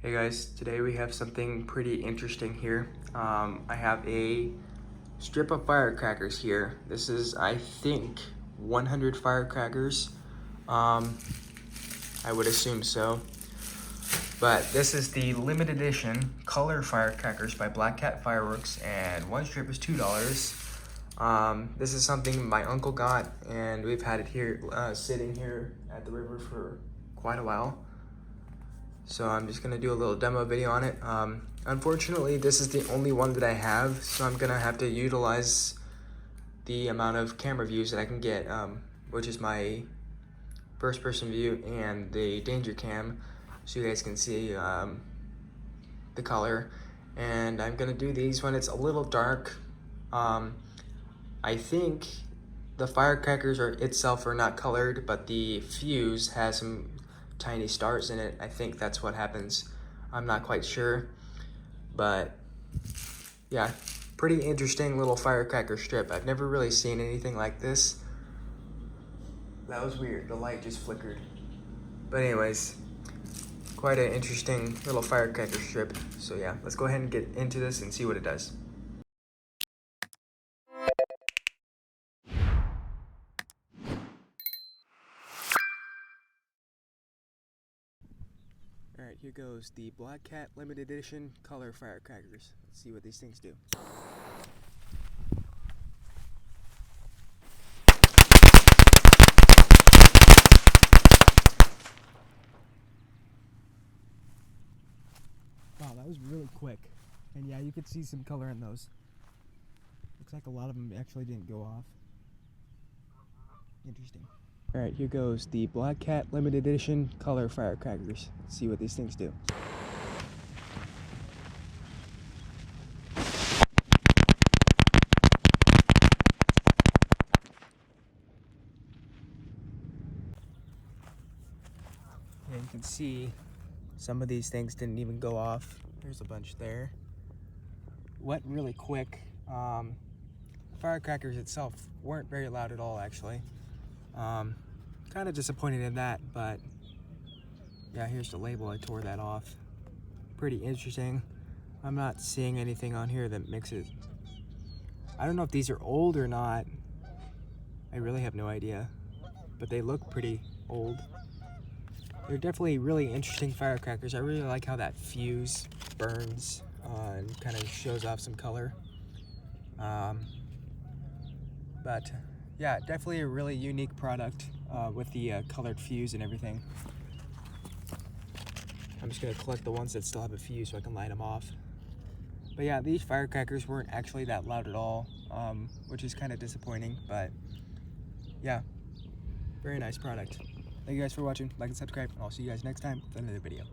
Hey guys, today we have something pretty interesting here. I have a strip of firecrackers here. This is, I think, 100 firecrackers. I would assume so. But this is the limited edition color firecrackers by Black Cat Fireworks, and one strip is $2. This is something my uncle got, and we've had it here, sitting here at the river for quite a while. So I'm just gonna do a little demo video on it. Unfortunately, this is the only one that I have, so I'm gonna have to utilize the amount of camera views that I can get, which is my first person view and the danger cam, so you guys can see the color. And I'm gonna do these when it's a little dark. I think the firecrackers itself are not colored, but the fuse has some tiny stars in it. I think that's what happens. I'm not quite sure, but yeah, pretty interesting little firecracker strip. I've never really seen anything like this. That was weird, the light just flickered. But anyways, quite an interesting little firecracker strip. So yeah, let's go ahead and get into this and see what it does. Alright, here goes the Black Cat limited edition color firecrackers. Let's see what these things do. Wow, that was really quick. And yeah, you could see some color in those. Looks like a lot of them actually didn't go off. Interesting. Alright, here goes the Black Cat limited edition color firecrackers. Let's see what these things do. And you can see some of these things didn't even go off. There's a bunch there. Went really quick. Firecrackers itself weren't very loud at all, actually. Kind of disappointed in that, but yeah, here's the label. I tore that off. Pretty interesting. I'm not seeing anything on here that makes it... I don't know if these are old or not. I really have no idea, but they look pretty old. They're definitely really interesting firecrackers. I really like how that fuse burns and kind of shows off some color. But yeah, definitely a really unique product with the colored fuse and everything. I'm just gonna collect the ones that still have a fuse so I can light them off. But yeah, these firecrackers weren't actually that loud at all, which is kind of disappointing, but yeah, very nice product. Thank you guys for watching. Like and subscribe, and I'll see you guys next time with another video.